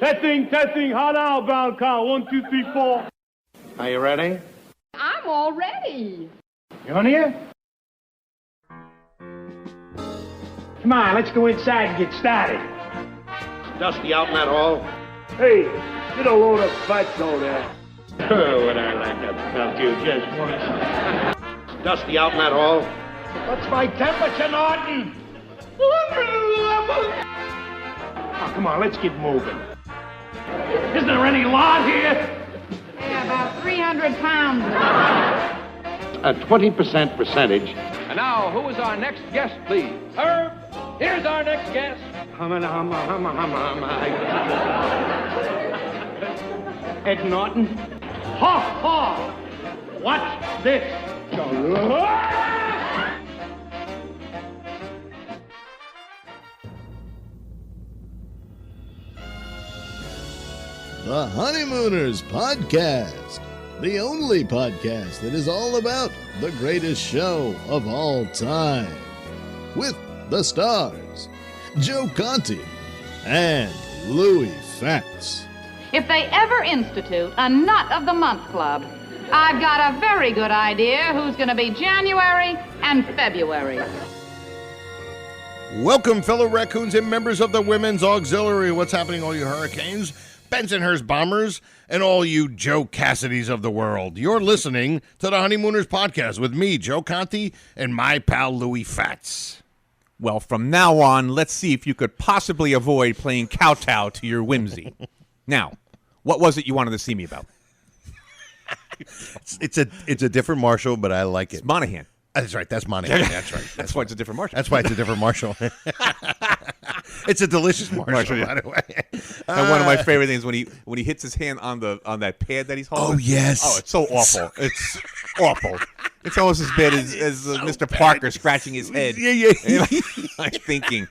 Testing, hot outbound call. 1, 2, 3, 4. Are you ready? I'm all ready. You on here? Come on, let's go inside and get started. Dusty out in that hall? Hey, get a load of butts over there. Oh, would I like to melt you just once. Dusty out in that hall? What's my temperature, Norton? 111. Oh, come on, let's get moving. Isn't there any lawn here? Yeah, about 300 pounds. A 20% percentage. And now, who is our next guest, please? Herb, here's our next guest. Ed Norton. Ha, ha! Watch this. The Honeymooners Podcast, the only podcast that is all about the greatest show of all time. With the stars, Joe Conti and Louis Fatts. If they ever institute a Nut of the Month Club, I've got a very good idea who's going to be January and February. Welcome, fellow raccoons and members of the Women's Auxiliary. What's happening, all you hurricanes, Bensonhurst bombers, and all you Joe Cassidys of the world? You're listening to the Honeymooners Podcast with me, Joe Conti, and my pal Louis Fatts. Well, from now on, let's see if you could possibly avoid playing kowtow to your whimsy. Now, what was it you wanted to see me about? It's a different Marshall, but I like it. It's Monahan. That's right. That's Monahan. That's right. That's why it's a different Marshall. That's why it's a different Marshall. It's a delicious Marshall, yeah. by the way. And one of my favorite things when he hits his hand on that pad that he's holding. Oh, yes. Oh, it's so awful. It's awful. It's almost as bad as Mr. Parker scratching his head. Yeah. I'm thinking.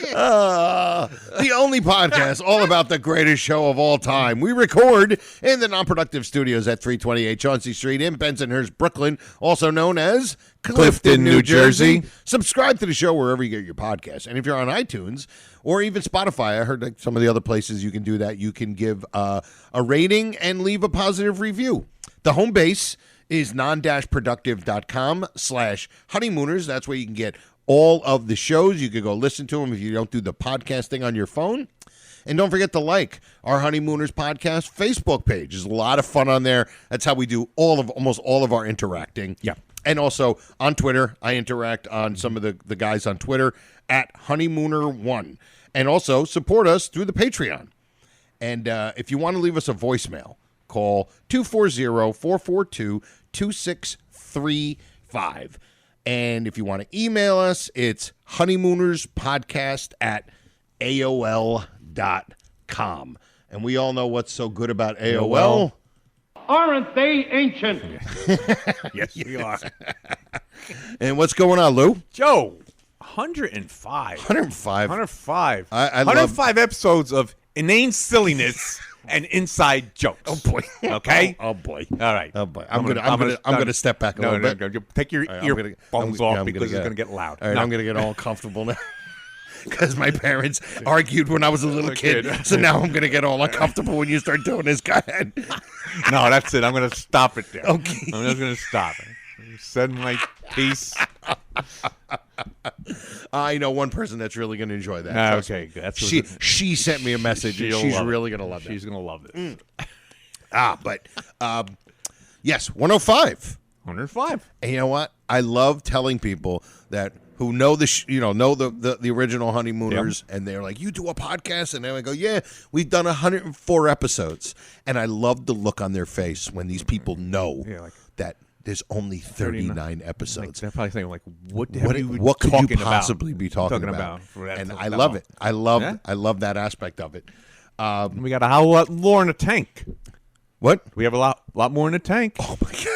The only podcast all about the greatest show of all time. We record in the Non-Productive Studios at 328 Chauncey Street in Bensonhurst, Brooklyn, also known as Clifton, New Jersey. Subscribe to the show wherever you get your podcasts. And if you're on iTunes or even Spotify, I heard like some of the other places you can do that. You can give a rating and leave a positive review. The home base is Non-Productive.com/honeymooners. That's where you can get all of the shows. You can go listen to them if you don't do the podcasting on your phone. And don't forget to like our Honeymooners Podcast Facebook page. There's a lot of fun on there. That's how we do almost all of our interacting. Yeah. And also on Twitter, I interact on some of the guys on Twitter at Honeymooner1. And also support us through the Patreon. And if you want to leave us a voicemail, call 240-442-2635. And if you want to email us, it's honeymoonerspodcast@AOL.com. And we all know what's so good about AOL. Aren't they ancient? Yes, we are. And what's going on, Lou? Joe, 105. 105. 105. I 105 episodes of inane silliness and inside jokes. Oh boy. Okay. Oh boy. All right. Oh boy. I'm gonna step back a little bit. No. Take your earphones off because it's gonna get loud. All right, I'm gonna get all comfortable now. Because my parents argued when I was a little kid. So now I'm gonna get all uncomfortable when you start doing this. Go ahead. No, that's it. I'm gonna stop it there. Okay. I'm just gonna stop it. Said my piece. I know one person that's really going to enjoy that. Okay, good. That's she sent me a message. And she's really going to love it. She's going to love this. But yes, 105. 105. And you know what? I love telling people that who know the original Honeymooners, and they're like, "You do a podcast?" And I go, "Yeah, we've done 104 episodes." And I love the look on their face when these people know that there's only 39 episodes. Like, they're probably thinking, like, what could you possibly be talking about? And I love it. I love that aspect of it. We got a whole lot more in the tank. What? We have a lot more in the tank. Oh my God!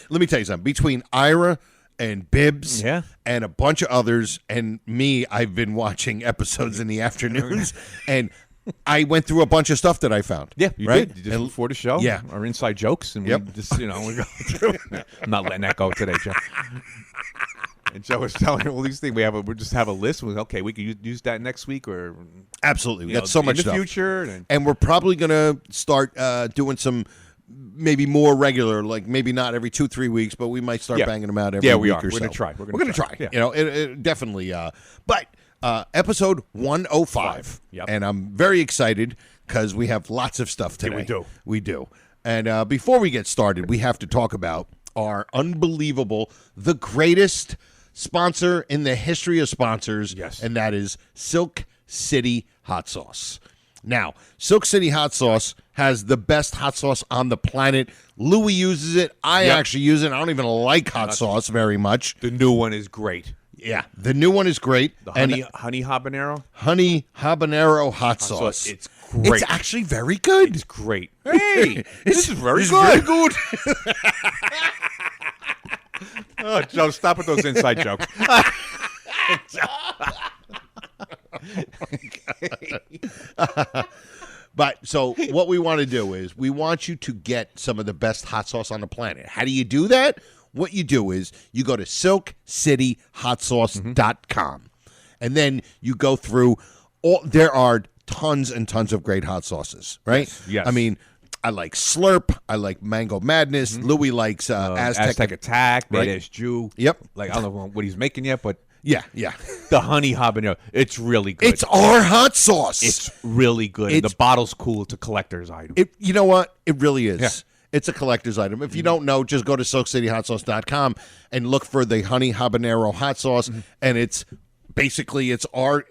Let me tell you something. Between Ira and Bibbs and a bunch of others and me, I've been watching episodes in the afternoons, and I went through a bunch of stuff that I found. Yeah, you right? did. Just before the show. Yeah. Our inside jokes. And we just, we go through. I'm not letting that go today, Jeff. And Joe was telling her all these things. We just have a list. Okay, we can use that next week or Absolutely. We got so much in stuff. the future. And we're probably going to start doing some maybe more regular, like maybe not every 2-3 weeks, but we might start banging them out every week or so. We're going to try. We're going to try. Yeah. You know, it definitely. But episode 105. Yep. And I'm very excited because we have lots of stuff today. Yeah, we do. And before we get started, we have to talk about our unbelievable, the greatest sponsor in the history of sponsors, yes, and that is Silk City Hot Sauce. Now, Silk City Hot Sauce has the best hot sauce on the planet. Louis uses it. I actually use it. I don't even like hot sauce very much. The new one is great. Yeah, the new one is great. The honey habanero? Honey habanero hot sauce. It's great. It's actually very good. It's great. Hey, this is very good. Very good. Oh, Joe, stop with those inside jokes. But so what we want to do is we want you to get some of the best hot sauce on the planet. How do you do that? What you do is you go to silkcityhotsauce.com and then you go through there are tons and tons of great hot sauces, right? Yes. I mean, I like Slurp. I like Mango Madness. Louis likes Aztec Attack, right? Badass Jew. Yep. Like, I don't know what he's making yet, but yeah. the honey habanero, it's really good. It's our hot sauce. It's really good. And the bottle's cool. It's a collector's item. You know what? It really is. Yeah. It's a collector's item. If you don't know, just go to SilkCityHotSauce.com and look for the honey habanero hot sauce, and it's basically it's Ralph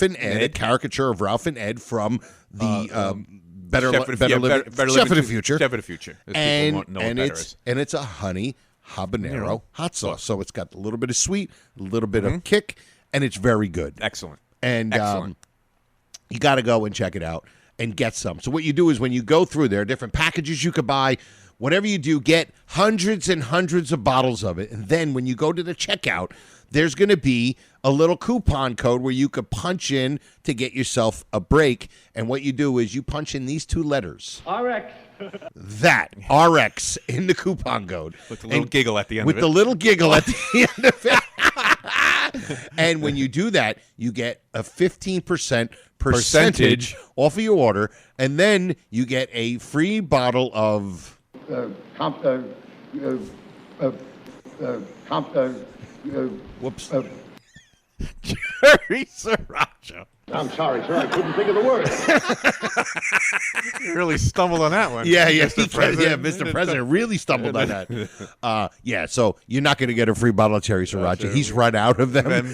and Ed, a caricature of Ralph and Ed from the Better Chef of the Future. Chef of the Future. And it's a honey habanero hot sauce. So it's got a little bit of sweet, a little bit of kick, and it's very good. Excellent. And you got to go and check it out and get some. So what you do is when you go through there are different packages you could buy. Whatever you do, get hundreds and hundreds of bottles of it. And then when you go to the checkout, there's going to be a little coupon code where you could punch in to get yourself a break. And what you do is you punch in these two letters. RX. That, RX, in the coupon code. With the little giggle at the end of it. With the little giggle at the end of it. And when you do that, you get a 15% percentage off of your order. And then you get a free bottle of... Whoops. Jerry Sriracha. I'm sorry, sir. I couldn't think of the word. You really stumbled on that one. Yeah, Mr. President. Mr. President really stumbled on that. So you're not going to get a free bottle of Cherry Sriracha. He's run out of them.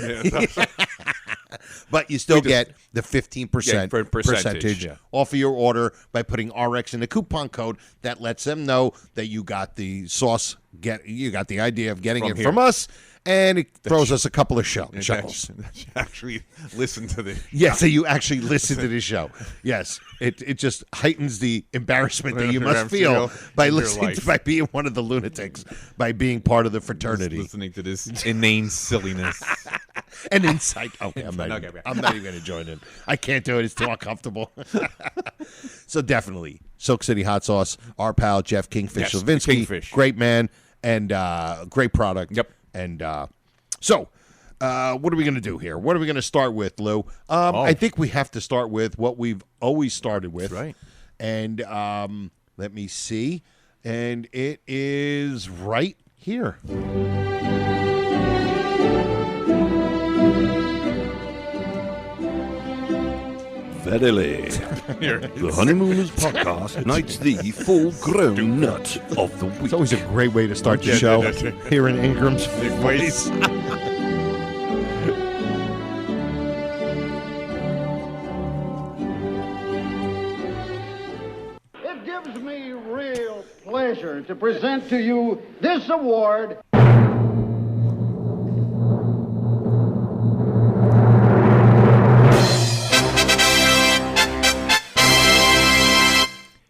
But you still get the 15% percentage off of your order by putting RX in the coupon code. That lets them know that you got the sauce. You got the idea of getting from us. And it throws us a couple of shuckles. Actually listen to this. Yeah, so you actually listen to this show. Yes, it just heightens the embarrassment that you must feel by by being one of the lunatics, by being part of the fraternity. Listening to this inane silliness. An insight. Okay, I'm not even going to join in. I can't do it. It's too uncomfortable. So definitely, Silk City Hot Sauce, our pal Jeff Kingfish Levinsky. Kingfish. Great man and great product. Yep. And so, what are we going to do here? What are we going to start with, Lou? I think we have to start with what we've always started with. That's right. And let me see. And it is right here. Verily, the Honeymooners podcast knights the full-grown nut of the week. It's always a great way to start the show. Hearing Ingram's voice. It gives me real pleasure to present to you this award.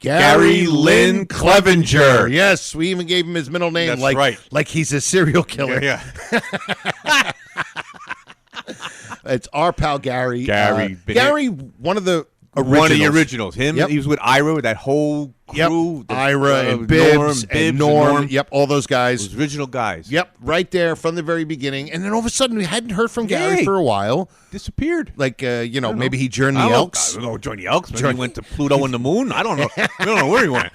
Gary Lynn Clevenger. Yes, we even gave him his middle name. That's like he's a serial killer. Yeah. It's our pal Gary. Gary, Gary, one of the One of the originals. Him, Yep. he was with Ira, with that whole crew. Yep. Ira and Bibbs and Norm. Yep, all those guys. Those original guys. Yep, right there from the very beginning. And then all of a sudden, we hadn't heard from Gary for a while. Disappeared. Like, maybe he joined the Elks. I don't know, joined the Elks. Maybe he went to Pluto and the Moon. I don't know. I don't know where he went.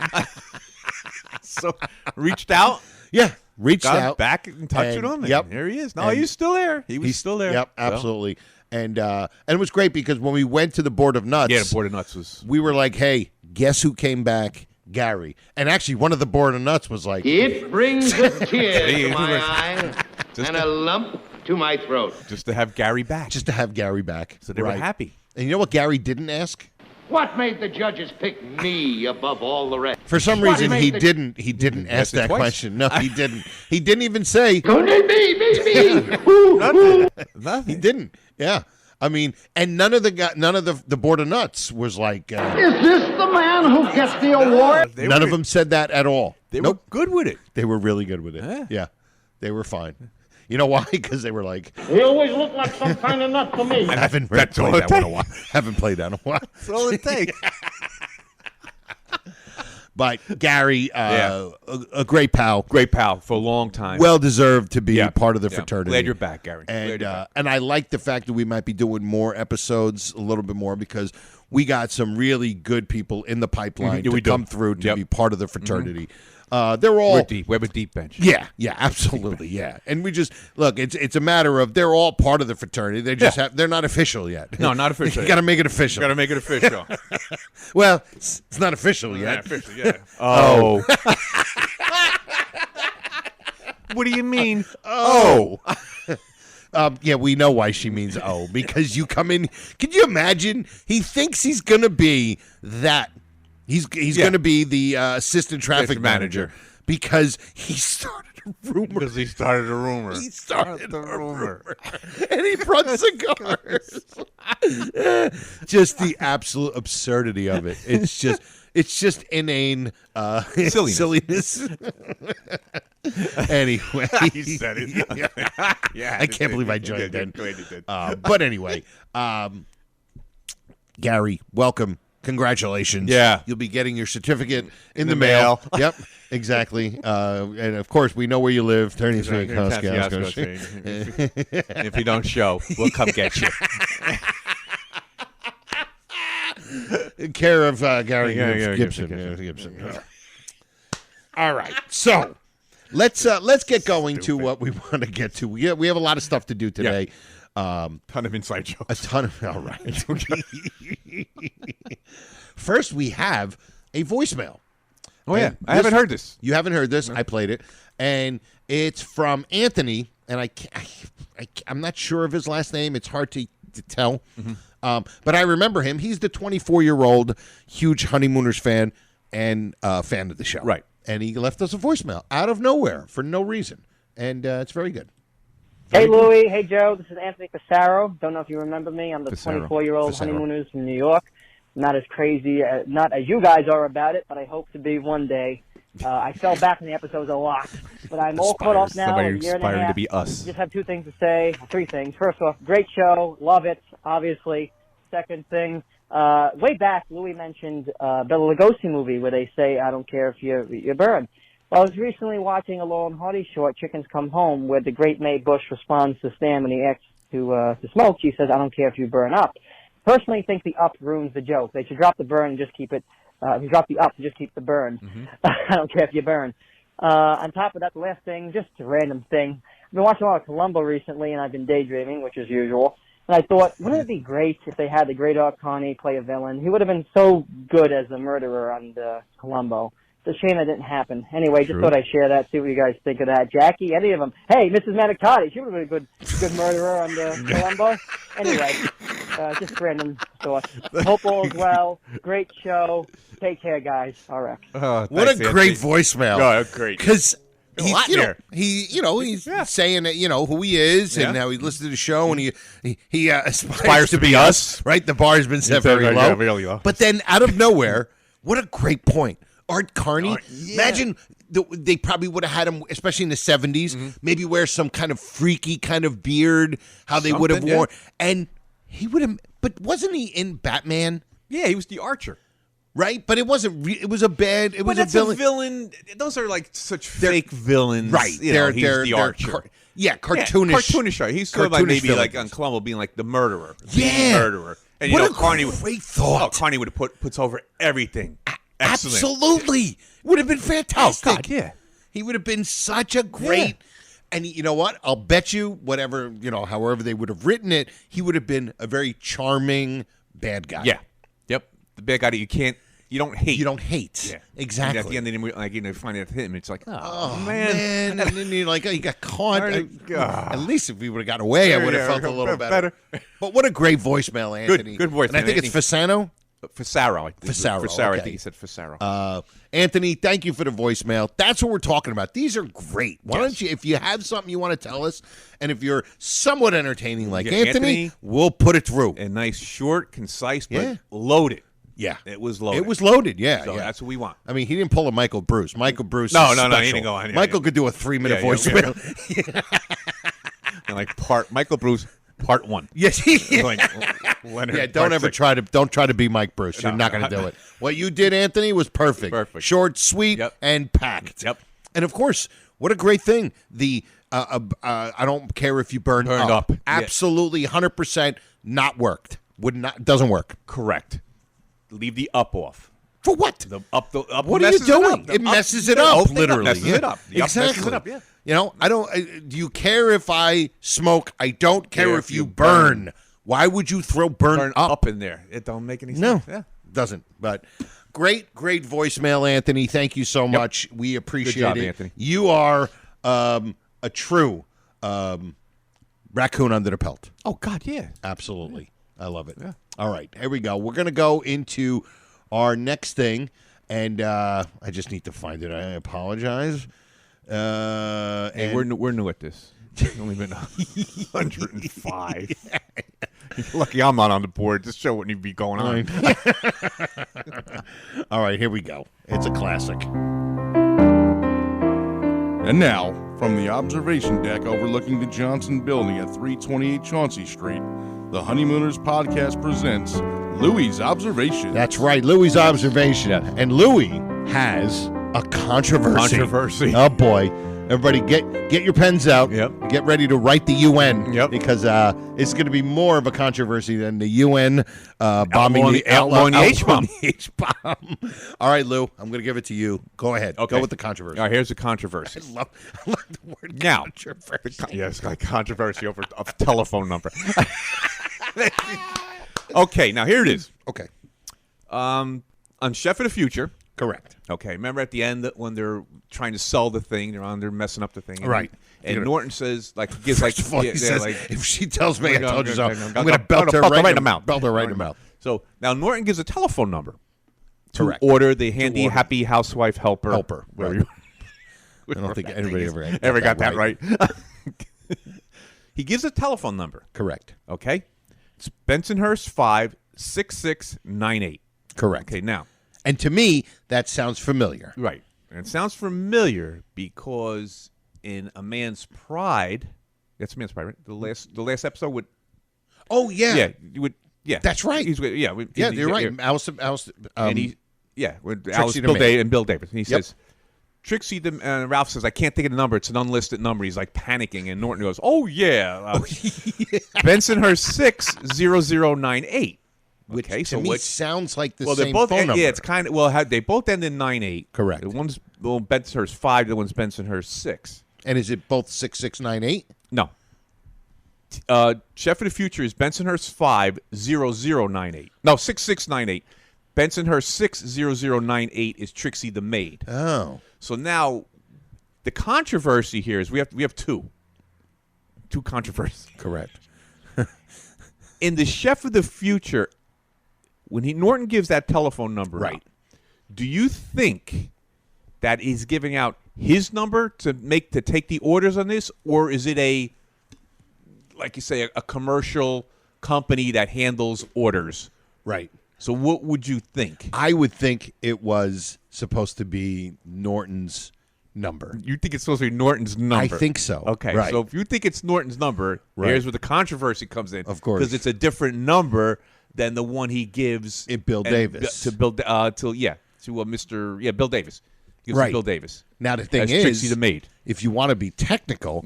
So, reached out. Yeah, got out. back in touch with him. Yep. There he is. No, he's still there. He's still there. Yep, absolutely. And it was great because when we went to the Board of Nuts. Yeah, the Board of Nuts was. We were like, hey, guess who came back? Gary. And actually, one of the Board of Nuts was like. It brings a tear to my eye and a lump to my throat. Just to have Gary back. Just to have Gary back. So they were happy. And you know what Gary didn't ask? What made the judges pick me above all the rest? For some reason, he didn't ask that question. No, he didn't. He didn't even say. Me. Nothing. He didn't. Yeah. I mean, and none of the Board of Nuts was like. Is this the man who gets the award? None of them said that at all. They were good with it. They were really good with it. Yeah. They were fine. You know why? Because they were like. He always looked like some kind of nut to me. I haven't played that one in a while. Haven't played that in a while. That's all it takes. But Gary, a great pal. Great pal for a long time. Well deserved to be part of the fraternity. Glad you're back, Gary. And I like the fact that we might be doing more episodes, a little bit more, because we got some really good people in the pipeline to come through to be part of the fraternity. They're all we're deep. We have a deep bench. Yeah, absolutely, yeah. And we just look. It's a matter of they're all part of the fraternity. They just they're not official yet. No, not official. You got to make it official. Got to make it official. Well, it's not official yet. Not official yet. Oh. What do you mean? Oh. Yeah, we know why she means because you come in. Can you imagine? He thinks he's gonna be that. He's going to be the assistant traffic manager because he started a rumor. Because he started a rumor. He started a rumor. And he brought cigars. Just the absolute absurdity of it. It's just inane silliness. Anyway. He said it. Yeah, I can't believe I joined in. But anyway, Gary, welcome. Congratulations. Yeah. You'll be getting your certificate in the mail. Yep, exactly. And, of course, we know where you live. 30th Street, Costco. If you don't show, we'll come get you. Care of Gary Gibson. All right. So let's get going to what we want to get to. We have a lot of stuff to do today. Ton of inside jokes. All right. First, we have a voicemail. Oh, yeah. I haven't heard this. You haven't heard this? No. I played it. And it's from Anthony, and I'm not sure of his last name. It's hard to tell. Mm-hmm. But I remember him. He's the 24-year-old huge Honeymooners fan and fan of the show. Right. And he left us a voicemail out of nowhere for no reason. And it's very good. Hey, Louie. Hey, Joe. This is Anthony Casaro. Don't know if you remember me. I'm the 24-year-old Honeymooners from New York. Not as crazy, not as you guys are about it, but I hope to be one day. I fell back in the episodes a lot, but I'm all caught up now. Somebody a year and a aspiring half. to be us. Just have two things to say. Three things. First off, great show. Love it, obviously. Second thing, way back, Louie mentioned Bela Lugosi movie where they say, I don't care if you burn. Well, I was recently watching a Laurel and Hardy short, Chickens Come Home, where the great Mae Bush responds to Stan when he asks to smoke. She says, I don't care if you burn up. Personally, think the up ruins the joke. They should drop the burn and just keep it. If you drop the up, just keep the burn. Mm-hmm. I don't care if you burn. On top of that, the last thing, just a random thing. I've been watching a lot of Columbo recently, and I've been daydreaming, which is usual. And I thought, wouldn't it be great if they had the great Art Carney play a villain? He would have been so good as the murderer on Columbo. It's a shame that didn't happen. Anyway, just thought I'd share that, see what you guys think of that. Jackie, any of them. Hey, Mrs. Manicotti, she would have been a good murderer on Columbo. Anyway, just random thoughts. Hope all is well. Great show. Take care, guys. All right. What a great voicemail. Oh, great. Because he's saying that, who he is and how he listens to the show and he aspires to be us. Right? The bar has been set very low. Yeah, very low. But then out of nowhere, what a great point. Art Carney. Imagine they probably would have had him, especially in the 70s, maybe wear some kind of freaky kind of beard, how they would have worn. And he would have, but wasn't he in Batman? Yeah, he was the Archer. Right, but it wasn't. It was a bad. It was But that's a villain. Those are like such fake villains. Right. You know, he's the Archer. Cartoonish. Yeah, cartoonish. He's sort of like maybe villains. like on Columbo being like the murderer. Yeah. The murderer. And what you know, a Carney great thought. Carney would have puts over everything. Excellent. Absolutely. Would have been fantastic. Oh, God, yeah. He would have been such a great. Yeah. And you know what? I'll bet you however they would have written it, he would have been a very charming bad guy. Yeah. Yep. The bad guy that you don't hate. You don't hate. Yeah. Exactly. And at the end, then find out him. It's like, oh man. And then you're like, oh, you got caught. God. At least if we would have got away, I would have felt a little better. But what a great voicemail, Anthony. Good voicemail. And I think it's Fasano. Fasaro. Fasaro. Okay. I think he said Fasaro. Anthony, thank you for the voicemail. That's what we're talking about. These are great. Why don't you, if you have something you want to tell us, and if you're somewhat entertaining like Anthony, we'll put it through. A nice, short, concise, but loaded. Yeah. It was loaded. It was loaded, yeah. So that's what we want. I mean, he didn't pull a Michael Bruce. Michael Bruce No, is he special. didn't go on. Michael could do a 3-minute voicemail. And like Michael Bruce, part 1. Yes, he Leonard, don't try to be Mike Bruce. You're not going to do it. What you did, Anthony, was perfect. Perfect. Short, sweet, and packed. Yep. And of course, what a great thing. The I don't care if you burned up. Absolutely, 100% not worked. Doesn't work. Correct. Leave the up off. For what? The up. What are you doing? It messes it up. Literally, messes it up. Exactly. Messes it up. Yeah. You know, I don't. Do you care if I smoke? I don't care if you burn. Why would you throw burn up in there? It don't make any sense. No, Yeah. doesn't. But great voicemail, Anthony. Thank you so much. We appreciate Good job, it. Anthony. You are a true raccoon under the pelt. Oh God, yeah. Absolutely. I love it. Yeah. All right, here we go. We're gonna go into our next thing, and I just need to find it. I apologize. Hey, we're new at this. We've only been 105. Lucky I'm not on the board. This show wouldn't even be going on. All right, here we go. It's a classic. And now, from the observation deck overlooking the Johnson Building at 328 Chauncey Street, the Honeymooners podcast presents Louie's Observation. That's right, Louie's Observation. Yes. And Louie has a controversy. Oh, boy. Everybody get your pens out. Yep. Get ready to write the UN. Yep. Because it's going to be more of a controversy than the UN bombing the H-bomb. All right, Lou, I'm going to give it to you. Go ahead. Okay. Go with the controversy. All right, here's the controversy. I love the word now, controversy. Yes, like controversy over a telephone number. Okay, now here it is. Okay. On Chef of the Future. Correct. Okay, remember at the end that when they're trying to sell the thing, they're messing up the thing. And right. And Norton says, like, he gives First like, of all, he says, like, if she tells me I told you so, I'm going to belt her right in the mouth. Belt her right in the mouth. So now Norton gives a telephone number to Correct. order the handy, happy housewife helper. Right. I don't think anybody ever got that right. He gives a telephone number. Correct. Okay? It's Bensonhurst 56698. Correct. Okay, now. And to me, that sounds familiar. Right. And it sounds familiar because in A Man's Pride, that's A Man's Pride, right? The last episode would. Oh yeah. Yeah. You would. Yeah. That's right. You're right. Alice, and he, with Trixie Alice, Bill Davis. And he Yep. says, Trixie, Ralph says, I can't think of the number. It's an unlisted number. He's like panicking. And Norton goes, oh, yeah. Bensonhurst 60098. Which okay, to me sounds like the same they're both, phone number. Yeah, it's kind of, they both end in 98. Correct. The one's Bensonhurst 5, the one's Bensonhurst 6. And is it both 6698? No. Chef of the Future is Bensonhurst 50098. No, 6698. Bensonhurst 60098 is Trixie the maid. Oh. So now the controversy here is we have two controversies. Correct. In the Chef of the Future, when Norton gives that telephone number right, out, do you think that he's giving out his number to take the orders on this, or is it like you say, a commercial company that handles orders? Right. So what would you think? I would think it was supposed to be Norton's number. You think it's supposed to be Norton's number? I think so. Okay, right. So if you think it's Norton's number, here's where the controversy comes in. Of course. Because it's a different number than the one he gives Bill Davis to Bill Mr. Bill Davis. Gives Right. to Bill Davis. Now the thing as is, Trixie the maid. if you want to be technical,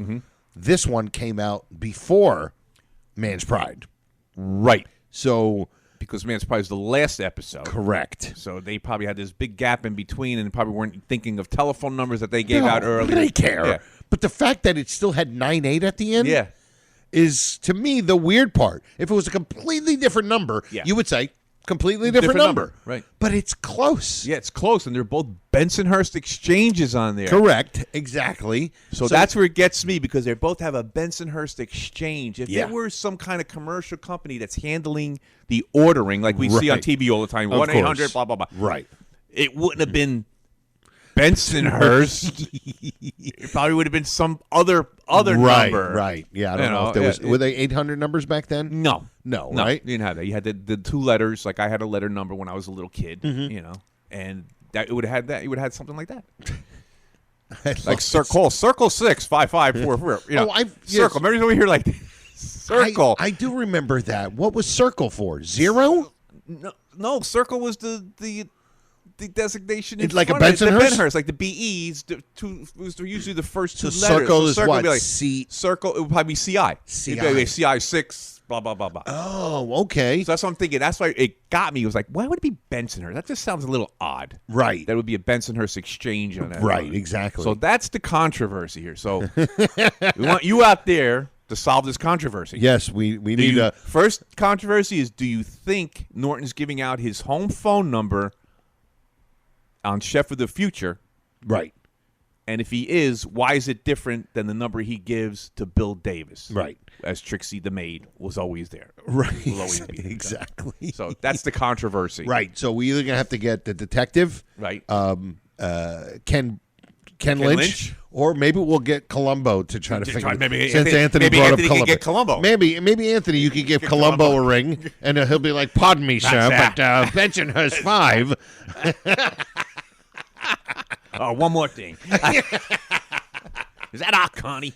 this one came out before Man's Pride. Right. So because Man's Pride is the last episode. Correct. So they probably had this big gap in between and probably weren't thinking of telephone numbers that they gave out earlier. They care. Yeah. But the fact that it still had 9-8 at the end is, to me, the weird part. If it was a completely different number, you would say completely different number. Right. But it's close. Yeah, it's close, and they're both Bensonhurst exchanges on there. Correct. Exactly. So that's where it gets me, because they both have a Bensonhurst exchange. If it were some kind of commercial company that's handling the ordering, like we see on TV all the time, 1-800, blah, blah, blah. Right. It wouldn't have been Bensonhurst. It probably would have been some other number. Right. Yeah, I don't know if there was. Were they 800 numbers back then? No, right? You didn't have that. You had the two letters. Like I had a letter number when I was a little kid, and that it would have had that. You would have had something like that. Like circle 65544. Circle. Remember over here like circle. I do remember that. What was circle for? 0? No. Circle was the designation. It's like a Bensonhurst, like the BEs. Was usually the first two letters. Circle is circle what? Would be like C. Circle. It would probably be CI. CI. It'd be like CI 6. Blah blah blah blah. Oh, okay. So that's what I'm thinking. That's why it got me. It was like, why would it be Bensonhurst? That just sounds a little odd. Right. That would be a Bensonhurst exchange on that. Right. Exactly. So that's the controversy here. So we want you out there to solve this controversy. Yes, we need a first controversy is: do you think Norton's giving out his home phone number on Chef of the Future? Right. And if he is, why is it different than the number he gives to Bill Davis? Right. As Trixie the maid was always there. Right. Will always be there. Exactly. So that's the controversy. Right. So we either gonna have to get the detective, right? Ken Lynch, or maybe we'll get Columbo to try to figure. Maybe since Anthony maybe brought Anthony up can get Columbo. Maybe Anthony, you could give Columbo a ring, and he'll be like, "Pardon me, sir, but Bensonhurst 5." Oh, one more thing. Is that our Connie?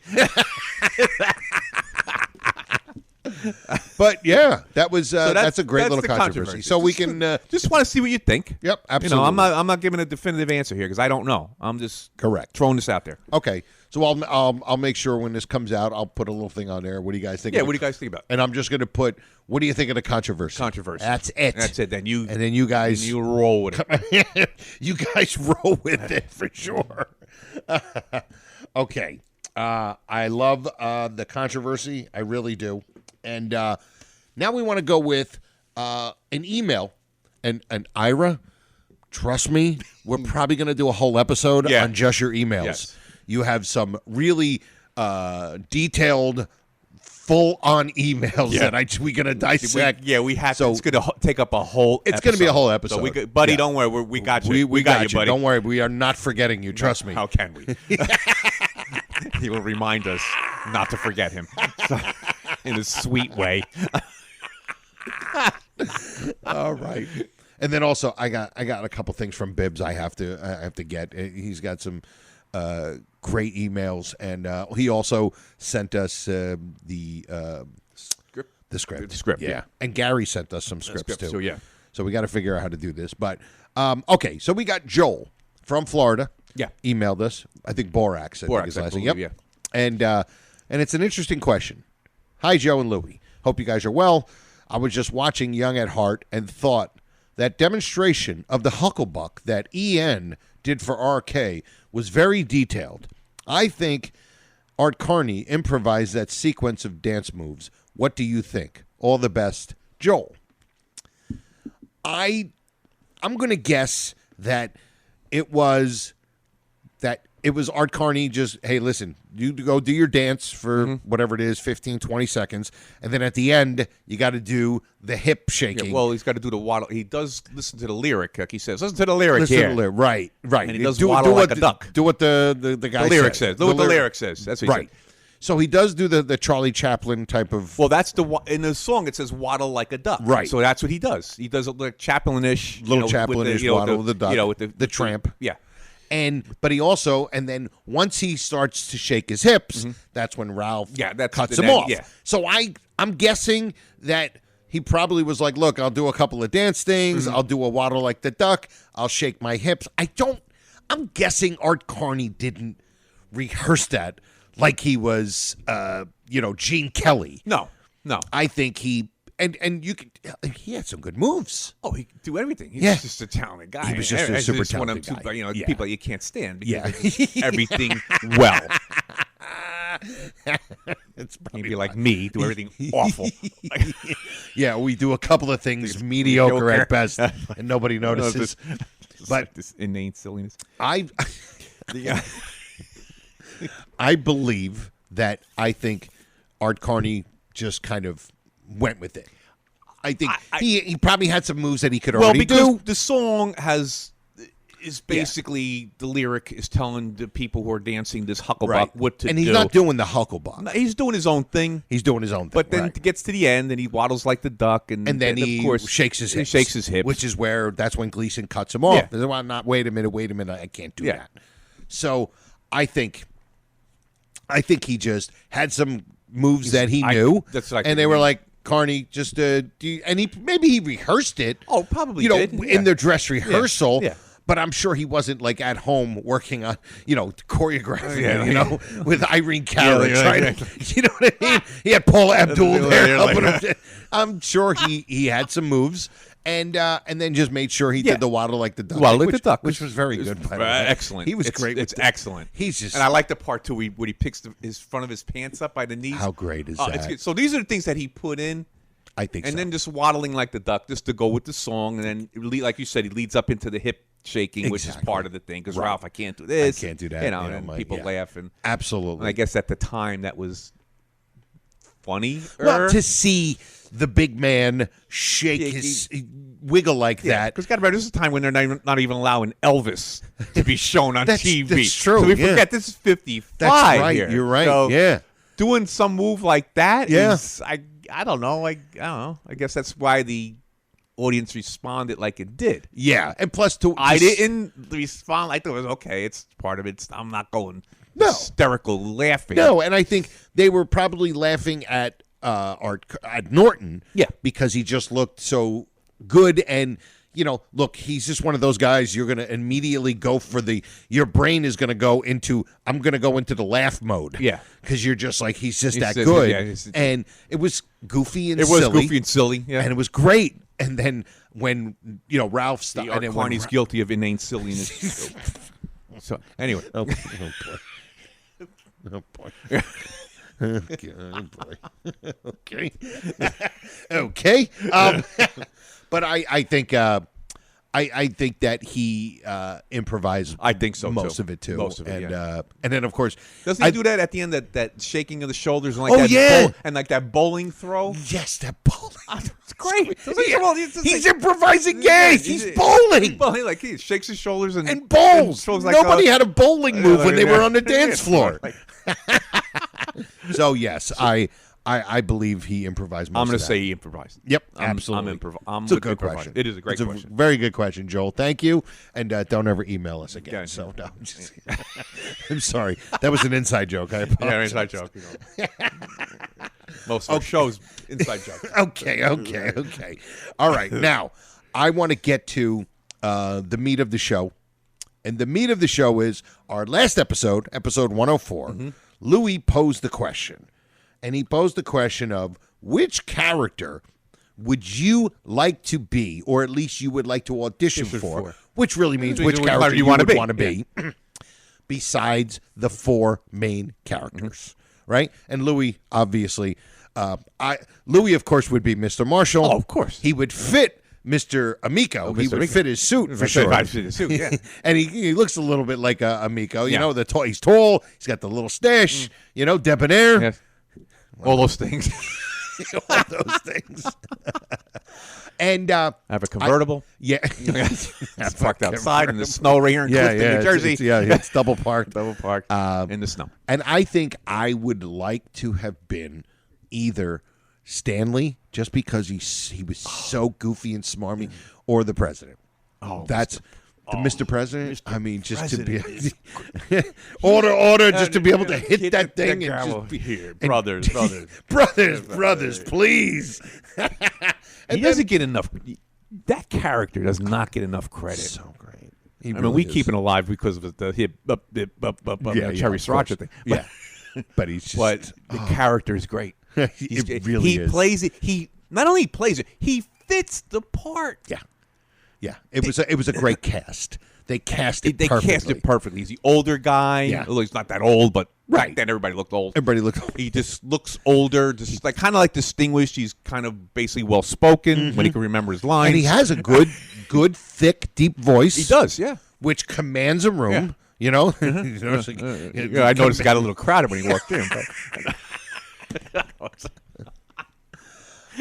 But yeah, that was that's a great little controversy. So we can just want to see what you think. Yep, absolutely. I'm not giving a definitive answer here because I don't know. I'm just throwing this out there. Okay, so I'll make sure when this comes out, I'll put a little thing on there. What do you guys think? Yeah, what do you guys think about it? And I'm just going to put, what do you think of the controversy? That's it. That's it. Then you guys you roll with it. You guys roll with it for sure. Okay. I love the controversy. I really do. And now we want to go with an email. And Ira, trust me, we're probably going to do a whole episode on just your emails. Yes. You have some really detailed, full-on emails that we're going to dissect. We have to. It's going to take up a whole It's going to be a whole episode. So buddy, don't worry. We got you. We got you, buddy. Don't worry. We are not forgetting you. Trust me. How can we? He will remind us not to forget him in a sweet way. All right. And then also I got a couple things from Bibbs I have to get. He's got some great emails, and he also sent us the script. Yeah. And Gary sent us some scripts too. So yeah. So we got to figure out how to do this. But okay, so we got Joel from Florida. Yeah. Emailed us. I think Borax. I think his last name. Yep. Yeah. And it's an interesting question. Hi, Joe and Louie. Hope you guys are well. I was just watching Young at Heart and thought that demonstration of the Hucklebuck that EN did for RK was very detailed. I think Art Carney improvised that sequence of dance moves. What do you think? All the best, Joel. I'm going to guess that it was Art Carney just, hey, listen, you go do your dance for whatever it is, 15, 20 seconds, and then at the end, you got to do the hip shaking. Yeah, well, he's got to do the waddle. He does listen to the lyric, like he says. Listen to the lyric Listen here. to the lyric. Right. And he does waddle like a duck. Do what the guy the lyric says. Do what the lyric says. That's what he right. said. So he does do the Charlie Chaplin type of... Well, that's in the song, it says waddle like a duck. Right. So that's what he does. He does a like Chaplin-ish. Chaplin-ish waddle with the duck. With the tramp. Yeah. But he also, and then once he starts to shake his hips, that's when Ralph cuts him off. Yeah. So I'm guessing that he probably was like, look, I'll do a couple of dance things. I'll do a waddle like the duck. I'll shake my hips. I'm guessing Art Carney didn't rehearse that like he was, Gene Kelly. No. I think he had some good moves. Oh, he could do everything. He's just a talented guy. He was just a super talented guy. People you can't stand because he does everything well. He'd be like me, do everything awful. Yeah, we do a couple of things mediocre at best, and nobody notices. But this inane silliness. I believe that I think Art Carney just kind of went with it. I think he probably had some moves that he could already do. Well, because the song is basically the lyric is telling the people who are dancing this hucklebuck what to do. And he's not doing the hucklebuck. No, he's doing his own thing. But then it gets to the end, and he waddles like the duck, and then he of course, shakes his hips. He shakes his hips. Which is that's when Gleason cuts him off. Yeah. I'm not, wait a minute, I can't do that. So I think he just had some moves that he knew. And they were like, Carney, just maybe he rehearsed it. Oh, probably in their dress rehearsal. Yeah. But I'm sure he wasn't like at home working on, choreographing it, with Irene Cara trying to, you know what I mean? He had Paula Abdul there helping him. I'm sure he had some moves and then just made sure he did the waddle like the duck. Which was very good. By the way. Excellent. He was great. It's excellent. And I like the part too when he picks his front of his pants up by the knees. How great is that? It's good. So these are the things that he put in. I think and then just waddling like the duck just to go with the song. And then, like you said, he leads up into the hip shaking, which is part of the thing. Because, Ralph, I can't do this. I can't do that. And people laugh. And absolutely. And I guess at the time that was funny. Well, to see the big man shake his wiggle like that. Because remember, this is a time when they're not even allowing Elvis to be shown on TV. That's true. So we forget this is 55 That's right. here. You're right. So doing some move like that is, I don't know. I don't know. I guess that's why the audience responded like it did. Yeah, and plus, I didn't respond like it was okay. It's part of it. I'm not going hysterical laughing. No, and I think they were probably laughing at Norton. Yeah, because he just looked so good and. Look, he's just one of those guys you're going to immediately go for your brain is going to go into, I'm going to go into the laugh mode. Yeah. Because you're just like, he's just that good. Yeah, and it was goofy and silly. It was goofy and silly, yeah. And it was great. And then when, Ralph stopped. Art Carney's guilty of inane silliness. So, anyway. Oh boy. Oh, boy. Okay. Okay. But I think I think that he improvised. I think so. Most of it too. Most of it, and then of course, doesn't he do that at the end? That shaking of the shoulders and like and like that bowling throw. Yes, that bowling. It's great. He's improvising. Yes, he's bowling. Like he shakes his shoulders and bowls. And Nobody had a bowling move when they were on the dance floor. So yes, I believe he improvised most I'm going to say he improvised. Yep, absolutely. I'm it's a good question. It is a great question. A very good question, Joel. Thank you. And don't ever email us again. So no, I'm sorry. That was an inside joke. I apologize. Inside joke. Most of our shows, inside joke. Okay. All right. Now, I want to get to the meat of the show. And the meat of the show is our last episode, episode 104. Mm-hmm. Louis posed the question. And he posed the question of which character would you like to be, or at least you would like to audition for, which really means which character you would want to be, besides the four main characters, right? And Louis, obviously, Louis, of course, would be Mr. Marshall. Oh, of course. He would fit Mr. Amico. He would fit his suit for sure. And he looks a little bit like Amico. You know, he's tall. He's got the little stash, debonair. Yes. All those things. All those things. And I have a convertible. It's parked outside in the snow right here in Clifton, New Jersey. It's double parked. Double parked in the snow. And I think I would like to have been either Stanley, just because he was so goofy and smarmy, or the president. That's Mr. President. I mean, just to be order, just to be able to hit that thing and just be here, brothers, please. And he doesn't get enough. That character does not get enough credit. So great. I mean, we keep it alive because of the hip, Cherry Sriracha thing. Yeah, but he's just. But the character is great. It really is. He plays it. He not only plays it, he fits the part. Yeah. It was a great cast. They cast it. They cast it perfectly. He's the older guy. Yeah. Although he's not that old, but Right. then everybody looked old. Everybody looked old. He just looks older, just like kind of like distinguished. He's kind of basically well spoken when he can remember his lines. And he has a good, thick, deep voice. He does, yeah. Which commands a room. Yeah. You know. I noticed it got a little crowded when he walked in.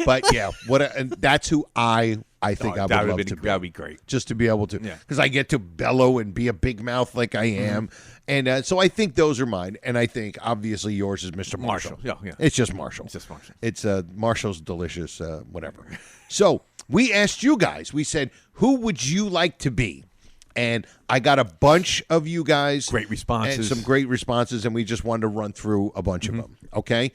But yeah, and that's who I think I would love to be. That would be great. Just to be able to, Yeah. because I get to bellow and be a big mouth like I am, and so I think those are mine. And I think obviously yours is Mr. Marshall. Yeah. It's just Marshall. It's just Marshall. It's Marshall's delicious, whatever. So we asked you guys. We said, who would you like to be? And I got a bunch of you guys. Great responses. And some great responses, and we just wanted to run through a bunch of them. Okay.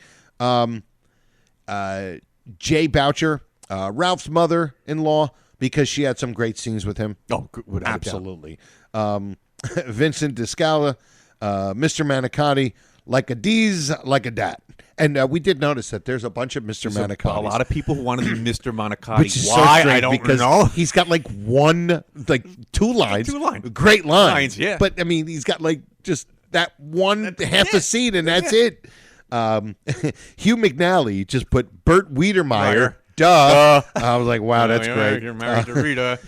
Jay Boucher, Ralph's mother-in-law, because she had some great scenes with him. Oh, without absolutely. Vincent Discala, Mr. Manicotti, like a D's, like a dat. And we did notice that there's a bunch of Mr. Manicotti. A lot of people want to be Mr. Manicotti. Which is Why? so strange I don't because know. He's got like two lines. Two lines. Great lines. Yeah. But, I mean, he's got like just that half a scene, and that's it. Hugh McNally just put Bert Wiedemeyer. Duh. I was like, wow, that's great. You're married to Rita.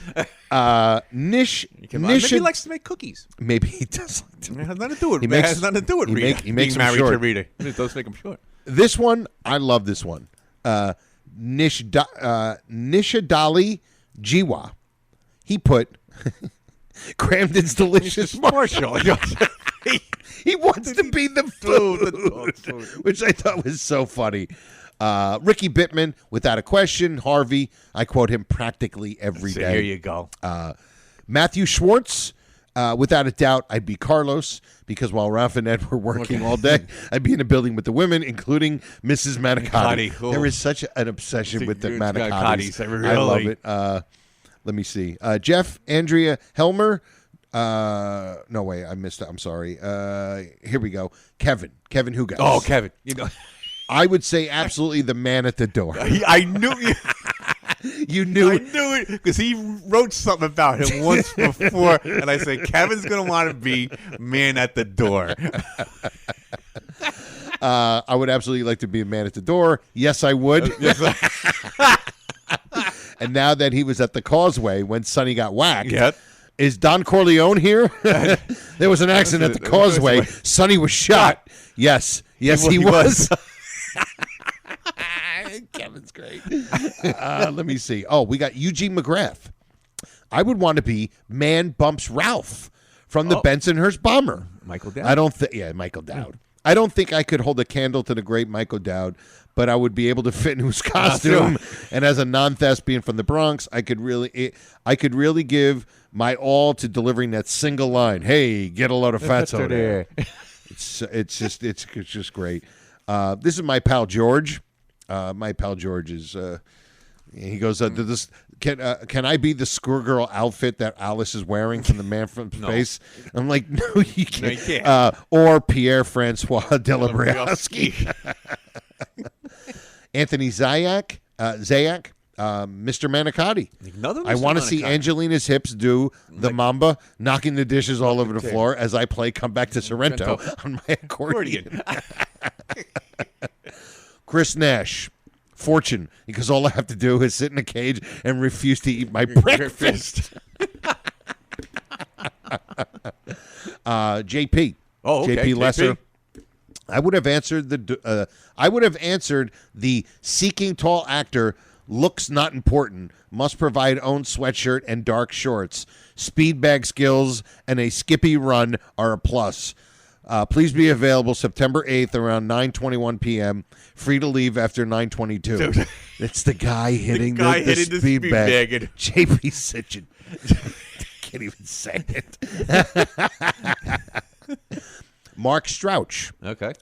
Maybe he likes to make cookies. Maybe he does. It has nothing to do with Rita. It has nothing to do with Rita. He makes being married short. to Rita. It does make him short. This one, I love this one. Nishadali Jiwa. He put Cramden's Delicious Marshall. He wants to be the food, which I thought was so funny. Ricky Bittman, without a question. Harvey, I quote him practically every day. Here you go. Matthew Schwartz, without a doubt, I'd be Carlos, because while Ralph and Ed were working all day, I'd be in a building with the women, including Mrs. Manicotti. Cool. There is such an obsession with the Manicottis. Really. I love it. Let me see. Jeff, Andrea Helmer. No, wait, I missed it. I'm sorry. Here we go. Kevin Hugas. Oh, Kevin. You know, I would say absolutely the man at the door. I knew you. You knew. I knew it because he wrote something about him once before, and I said Kevin's going to want to be man at the door. I would absolutely like to be a man at the door. Yes, I would. And now that he was at the Causeway when Sonny got whacked, is Don Corleone here? There was an accident at the Causeway. Sonny was shot. Yes, he was. Kevin's great. Let me see. Oh, we got Eugene McGrath. I would want to be Man Bumps Ralph from the Bensonhurst Bomber. Michael Dowd. Michael Dowd. I don't think I could hold a candle to the great Michael Dowd, but I would be able to fit in his costume. And as a non-thespian from the Bronx, I could really give my all to delivering that single line. Hey, get a load of fatso there. It's just great. This is my pal George. My pal George is. He goes, can I be the schoolgirl outfit that Alice is wearing from The Man from Space? No. I'm like, no, you can't. No, you can't. Or Pierre-Francois Delabriowski. Anthony Zayak, Mr. Manicotti. I want to see Angelina's hips do the mamba, knocking the dishes all over the floor as I play Come Back to Sorrento on my accordion. Chris Nash. Fortune, because all I have to do is sit in a cage and refuse to eat my breakfast. JP. Oh, okay. JP Lesser. I would have answered the seeking tall actor. Looks not important. Must provide own sweatshirt and dark shorts. Speed bag skills and a skippy run are a plus. Please be available September 8th around 9:21 p.m. Free to leave after 9:22. It's the guy hitting the speed bag. JP Sitchin. Can't even say it. Mark Strouch. Okay.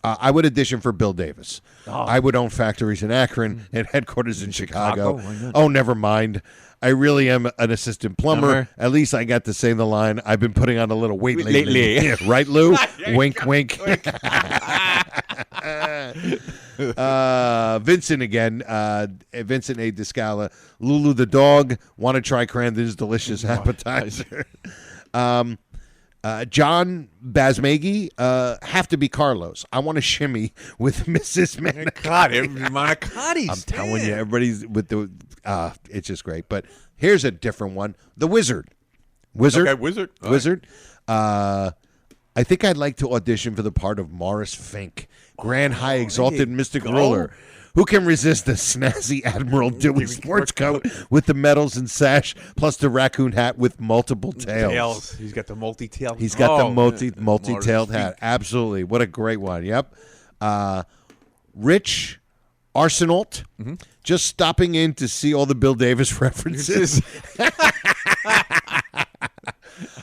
I would audition for Bill Davis. I would own factories in Akron and headquarters in Chicago. Oh, never mind. I really am an assistant plumber. At least I got to say the line, I've been putting on a little weight lately. Yeah, right, Lou? Wink, wink. Vincent again. Vincent A. Discala. Lulu the dog. Want to try Crandon's delicious appetizer. John Basmagi, have to be Carlos. I want to shimmy with Mrs. Manicotti. I'm telling you, everybody's with the. It's just great. But here's a different one: the Wizard. Okay, Wizard. Wizard. I think I'd like to audition for the part of Morris Fink, grand, high, exalted, mystical ruler. Who can resist the snazzy Admiral Dewey sports coat with the medals and sash, plus the raccoon hat with multiple tails? He's got the multi-tail. He's got the multi-tailed hat. Absolutely. What a great one. Yep. Rich Arsenault, just stopping in to see all the Bill Davis references.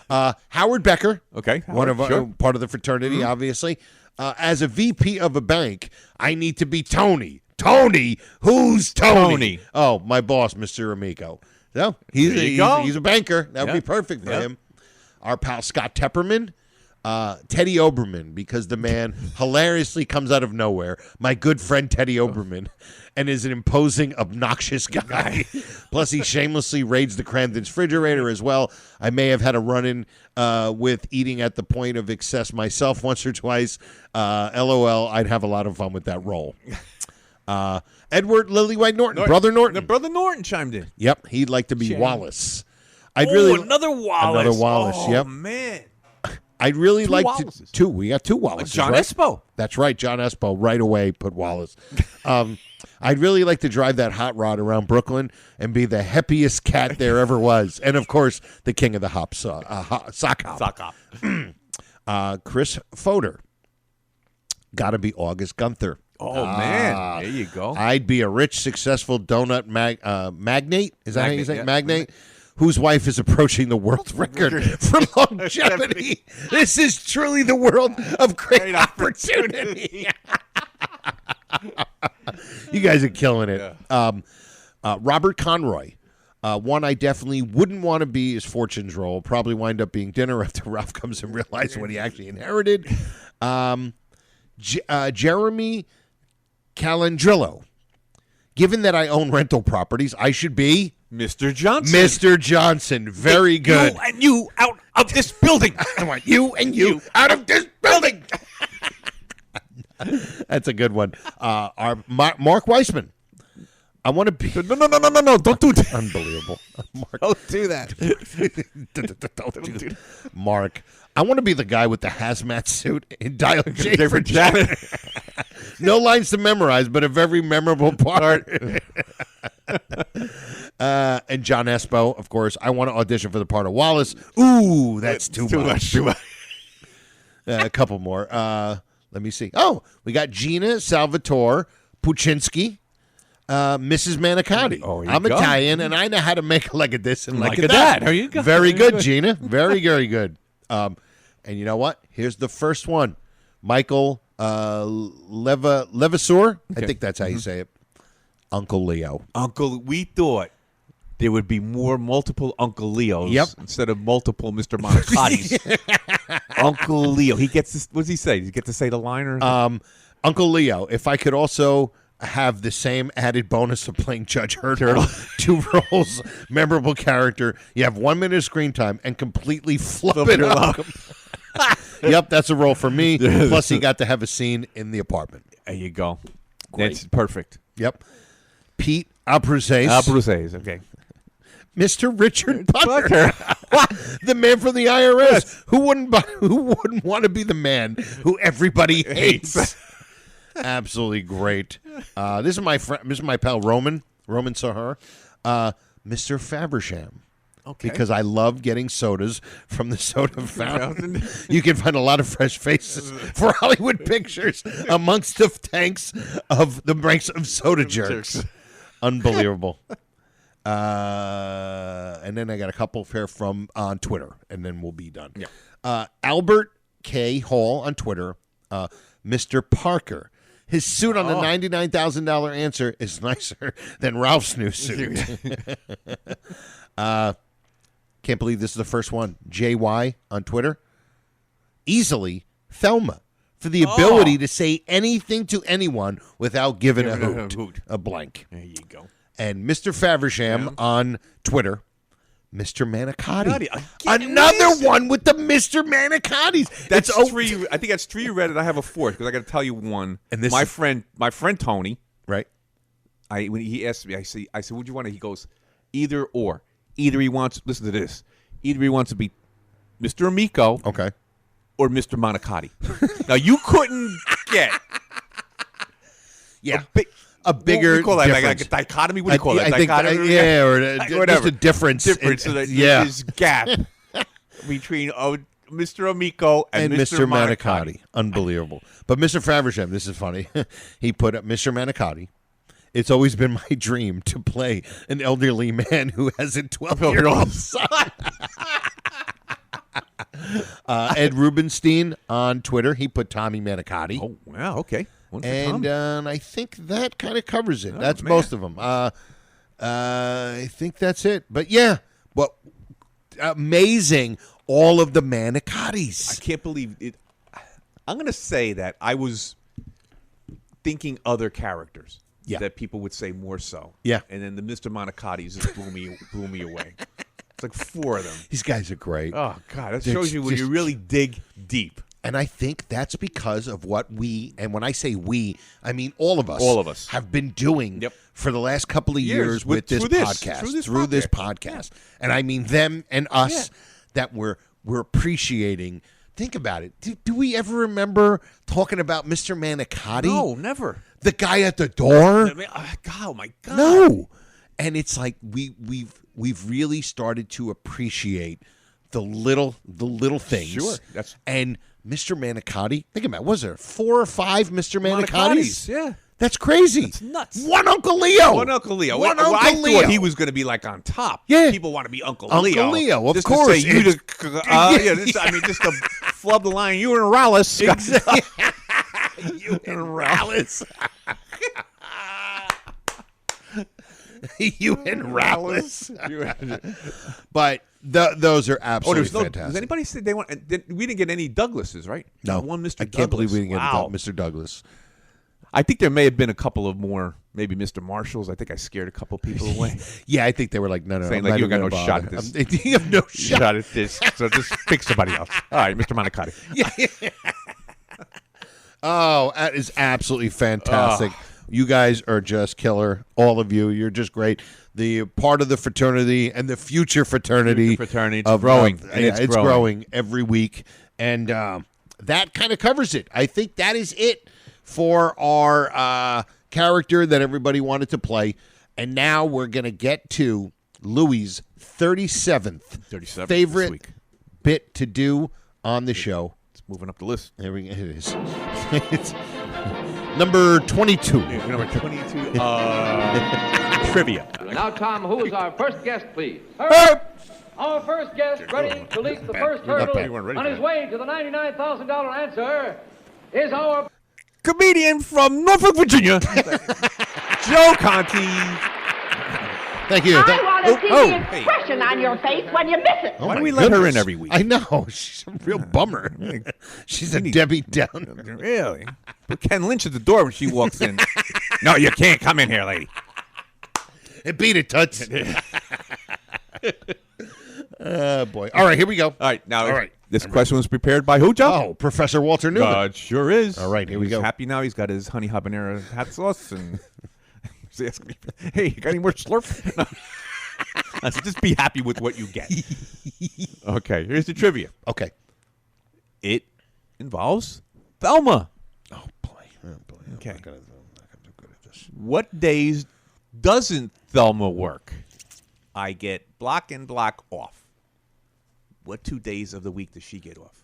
Howard Becker. Okay. One of part of the fraternity, obviously. As a VP of a bank, I need to be Tony. Tony? Who's Tony? Oh, my boss, Mr. Amico. So he's a banker. That would be perfect for him. Our pal Scott Tepperman. Teddy Oberman, because the man hilariously comes out of nowhere. My good friend Teddy Oberman, and is an imposing, obnoxious guy. Plus, he shamelessly raids the Crandon's refrigerator as well. I may have had a run-in with eating at the point of excess myself once or twice. LOL, I'd have a lot of fun with that role. Edward Lillywhite Norton, Brother Norton. Brother Norton chimed in. Yep, he'd like to be Wallace. Another Wallace. Another Wallace, oh, yep. Man. I'd really like to. We got two Wallaces. John right? Espo. That's right, John Espo. Right away, put Wallace. I'd really like to drive that hot rod around Brooklyn and be the happiest cat there ever was, and of course, the king of the sock hop. Sock hop. Chris Fodor. Got to be August Gunther. Oh man, there you go. I'd be a rich, successful donut magnate. Is that how you say it? Magnate? Whose wife is approaching the world record for longevity. This is truly the world of great opportunity. You guys are killing it. Yeah. Robert Conroy. One I definitely wouldn't want to be is Fortune's role. Probably wind up being dinner after Ralph comes and realizes what he actually inherited. Jeremy Calandrillo. Given that I own rental properties, I should be Mr. Johnson. Mr. Johnson. Very good. You and you out of this building. I want you and you out of this building. That's a good one. Our Mark Weissman. I want to be. No. Don't do that. Unbelievable. Mark. Don't do that. Don't do that. Mark. I want to be the guy with the hazmat suit in Dial J for Janet. No lines to memorize, but a very memorable part. And John Espo, of course. I want to audition for the part of Wallace. Ooh, that's too much. Too much. A couple more. Let me see. Oh, we got Gina Salvatore Puchinski. Mrs. Manicotti. I'm Italian, and I know how to make a like a this and like a that. There you go. Very good, Gina. Very, very good. And you know what? Here's the first one. Michael Levasseur. I think that's how you say it. Uncle Leo. We thought there would be multiple Uncle Leos instead of multiple Mr. Monicottis. Uncle Leo. He gets this. What does he say? Does he get to say the line or Uncle Leo. If I could also have the same added bonus of playing Judge Hurtle, 2 roles, memorable character. You have 1 minute of screen time and completely flip it up. Yep, that's a role for me. Plus, he got to have a scene in the apartment. There you go. Great. That's perfect. Yep. Pete Abruzzes. Okay. Mr. Richard Butler. The man from the IRS. Yes. Who wouldn't want to be the man who everybody hates? Absolutely great. This is my friend. This is my pal Roman Sahar. Mr. Fabersham. Okay. Because I love getting sodas from the soda fountain. You can find a lot of fresh faces for Hollywood pictures amongst the tanks of the ranks of soda jerks. Unbelievable. And then I got a couple here from on Twitter, and then we'll be done. Yeah. Albert K. Hall on Twitter. Mr. Parker. His suit on the $99,000 answer is nicer than Ralph's new suit. Can't believe this is the first one. JY on Twitter. Easily Thelma. For the ability to say anything to anyone without giving a hoot. A blank. There you go. And Mr. Faversham on Twitter. Mr. Manicotti. Another one with the Mr. Manicottis. That's three. I think that's three you read, and I have a fourth because I got to tell you one. And this my friend Tony. Right. When he asked me, I said, "What'd you want?" He goes, "Either or. Either he wants. Listen to this. Either he wants to be Mr. Amico, okay, or Mr. Manicotti." Now you couldn't get, a bigger what do you call that? difference. Like a dichotomy. What do you call that? Dichotomy? Or just a difference. So that there's gap between Mr. Amico and Mr. Manicotti. Unbelievable. But Mr. Faversham, this is funny. He put up Mr. Manicotti. It's always been my dream to play an elderly man who has a 12-year-old son. Ed Rubenstein on Twitter, he put Tommy Manicotti. Oh, wow, okay. And I think that kind of covers it. That's most of them. I think that's it. But yeah, amazing, all of the Manicottis. I can't believe it. I'm going to say that I was thinking other characters that people would say more so. Yeah. And then the Mr. Manicottis just blew me away. It's like four of them. These guys are great. Oh, God. That shows you when you really dig deep. And I think that's because of what we, and when I say we, I mean all of us have been doing for the last couple of years with this podcast. Through this podcast. And I mean them and us that we're appreciating. Think about it. Do we ever remember talking about Mr. Manicotti? No, never. The guy at the door? Oh, my God. No. And it's like we've really started to appreciate the little things. Sure. And Mr. Manicotti, think about it. Was there 4 or 5 Mr. Manicottis? Yeah. That's crazy. That's nuts. One Uncle Leo. One Uncle Leo. One I Uncle Leo. thought he was going to be like on top. Yeah. People want to be Uncle Leo. Uncle Leo, of just course. To say just to flub the line, you and Rallis. Exactly. You and Rallis. You and Rallis. But those are absolutely fantastic. Does anybody say they want? We didn't get any Douglases, right? No. One Mr. I can't believe we didn't get Mr. Douglas. I think there may have been a couple of more, maybe Mr. Marshalls. I think I scared a couple people away. Yeah, I think they were like, no, saying like you got no shot at this. You have no shot at this. So just pick somebody else. All right, Mr. Manicotti. Yeah. Oh, that is absolutely fantastic. You guys are just killer. All of you. You're just great. The part of the fraternity and the future fraternity. It's growing. It's growing every week. And that kind of covers it. I think that is it for our character that everybody wanted to play. And now we're going to get to Louie's 37th favorite bit to do on the show. It's moving up the list. There we go. It is. It's number 22. Number 22. Trivia. Now, Tom, who is our first guest, please? Herb! Our first guest, ready to leap the first hurdle on his way to the $99,000 answer, is our comedian from Norfolk, Virginia, Joe Conti. Thank you. I want to see the expression on your face when you miss it. Oh, Why do we let her in every week? I know. She's a real bummer. She's a Debbie Downer. Really? Put Ken Lynch at the door when she walks in. No, you can't come in here, lady. It beat it, Toots. Boy. All right, here we go. All right, now this question was prepared by who, Joe? Oh, Professor Walter Newman. Sure is. All right, here we go. He's happy now. He's got his honey habanero hot sauce, and he's asking me, "Hey, you got any more slurp?" No. I said, just be happy with what you get. Okay, here's the trivia. Okay. It involves Thelma. Oh, boy. Okay. I'm not gonna do good at this. What days doesn't Thelma work? I get block and block off. What 2 days of the week does she get off?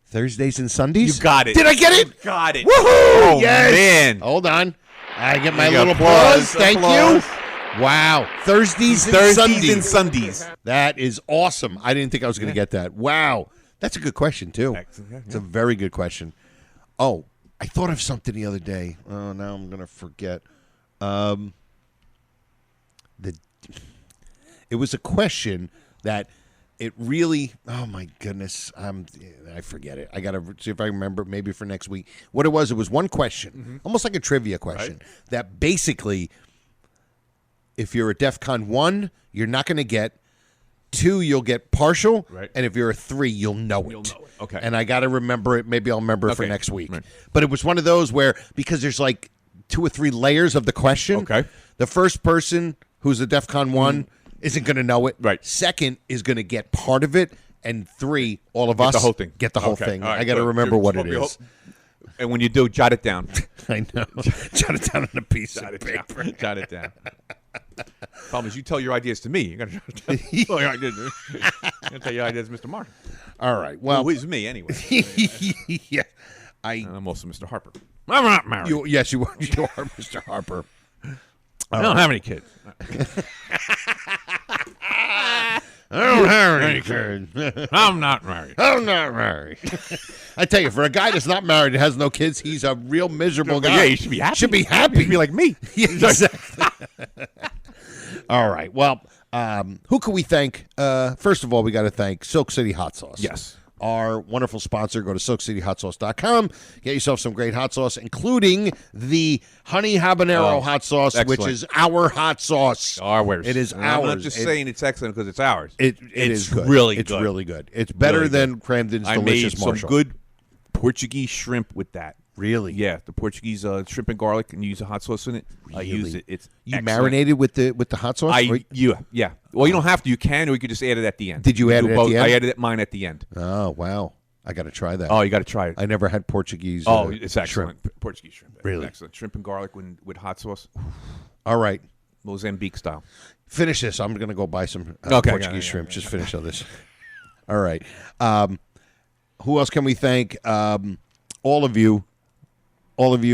Thursdays and Sundays? You got it. Did I get it? You got it. Woohoo! Oh, yes. man. Hold on. I get my You got little applause. applause. Thank Applause. you. Wow. Thursdays and Sundays. That is awesome. I didn't think I was going to get that. Wow. That's a good question, too. It's a very good question. Oh, I thought of something the other day. Oh, now I'm going to forget. It was a question that it really, oh my goodness, I forget it. I got to see if I remember maybe for next week. What it was one question, almost like a trivia question, that basically, if you're a DEF CON 1, you're not going to get. 2, you'll get partial, and if you're a 3, you'll know it. Okay. And I got to remember it. Maybe I'll remember it for next week. Right. But it was one of those where, because there's like 2 or 3 layers of the question, the first person who's a DEF CON 1 isn't going to know it. Right. Second is going to get part of it, and 3, all of us the whole thing. Get the whole thing. Right, I got to remember what it is. And when you do, jot it down. I know. Jot it down on a piece of paper. Jot it down. Problem is, you tell your ideas to me. You got to tell your ideas. Tell your ideas, Mr. Martin. All right. Well, who is me anyway? Yeah, I'm also Mr. Harper. I'm not married. Yes, you are. You are Mr. Harper. I don't have any kids. I don't have any kids. I'm not married. I'm not married. I tell you, for a guy that's not married and has no kids, he's a real miserable guy. Yeah, he should be happy. Should be happy. He should be like me. Yeah, exactly. All right. Well, who can we thank? First of all, we got to thank Silk City Hot Sauce. Yes. Our wonderful sponsor. Go to SilkCityHotSauce.com. Get yourself some great hot sauce, including the honey habanero hot sauce, excellent. which is our hot sauce. Ours. It is and ours. I'm not just saying it's excellent because it's ours. It's good. Really it's good. really good. It's better really than Cramden's I delicious made some Marshall. good Portuguese shrimp with that. Really? Yeah, the Portuguese shrimp and garlic, and you use a hot sauce in it. I use it. It's you excellent. marinated with the hot sauce. Yeah. Well, you don't have to. You can, or you could just add it at the end. Did you add it at the end? I added mine at the end. Oh wow! I got to try that. Oh, you got to try it. I never had Portuguese. It's excellent. Shrimp. Portuguese shrimp. Really excellent. Shrimp and garlic with hot sauce. All right, Mozambique style. Finish this. I'm going to go buy some Portuguese shrimp. Just finish all this. All right. Who else can we thank? All of you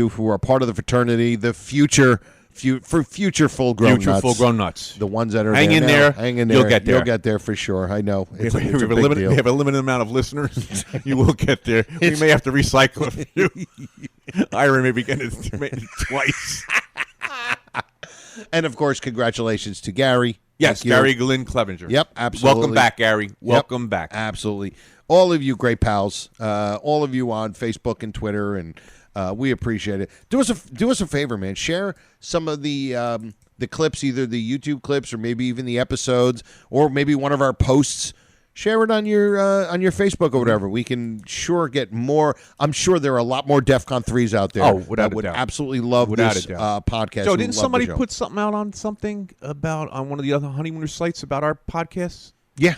who are part of the fraternity, the future full-grown nuts. Full-grown nuts. The ones that are hang in there. Hang in there. You'll get there. You'll get there for sure. I know. It's a big deal. We have a limited amount of listeners. You will get there. We may have to recycle a few. Ira may be getting it twice. And, of course, congratulations to Gary. Yes, Gary Glenn Clevenger. Yep, absolutely. Welcome back, Gary. Welcome back. Absolutely. All of you great pals, all of you on Facebook and Twitter, and we appreciate it. Do us a favor, man. Share some of the clips, either the YouTube clips or maybe even the episodes, or maybe one of our posts. Share it on your Facebook or whatever. We can sure get more. I'm sure there are a lot more DEF CON 3s out there. Without would a doubt. absolutely love this podcast. Joe, didn't somebody put something out on something on one of the other Honeymooners sites about our podcasts? Yeah.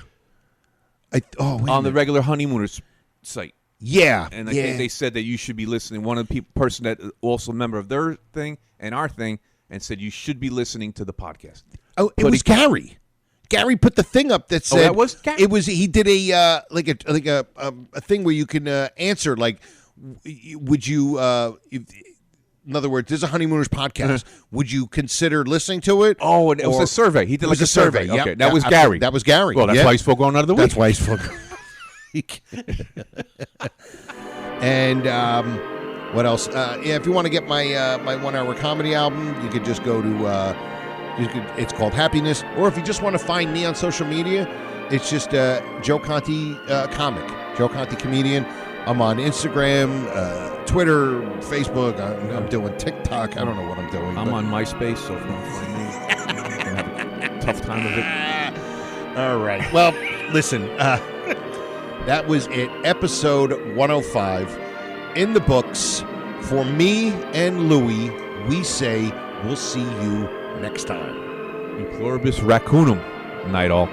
On the regular Honeymooners site. Yeah. And I think they said that you should be listening. One of the person that also a member of their thing and our thing, and said you should be listening to the podcast. Oh, it was Gary. Gary put the thing up that said that was Gary? It was he did a like a thing where you can answer like would you in other words, there's a Honeymooners podcast. Would you consider listening to it? Oh, and it was a survey. He did like a survey. Yep. Okay, that was Gary. That was Gary. Well, that's why he's full grown out of the week. That's why he's full grown. And what else? If you want to get my my 1 hour comedy album, you could just go to it's called Happiness. Or if you just want to find me on social media, it's just Joe Conti Comic, Joe Conti Comedian. I'm on Instagram, Twitter, Facebook. I'm doing TikTok. I don't know what I'm doing. I'm on MySpace, so if you want to find me, I'm going to have a tough time with it. All right. Well, listen, that was it. Episode 105 in the books. For me and Louie, we say we'll see you next time. In pluribus raccoonum. Night all.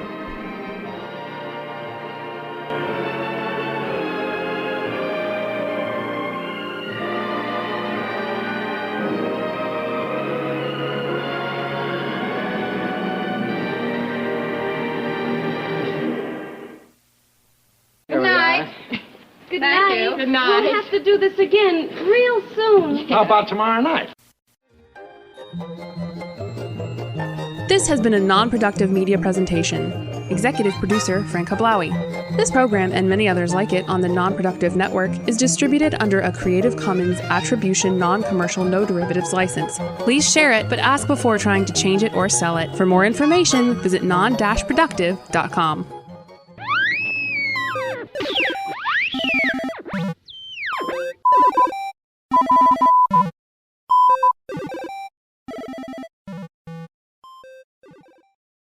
Good night. Good night. We'll have to do this again real soon. How about tomorrow night? This has been a non-productive media presentation. Executive producer Frank Hablawi. This program and many others like it on the Non-Productive Network is distributed under a Creative Commons Attribution Non-Commercial No Derivatives license. Please share it, but ask before trying to change it or sell it. For more information, visit non-productive.com.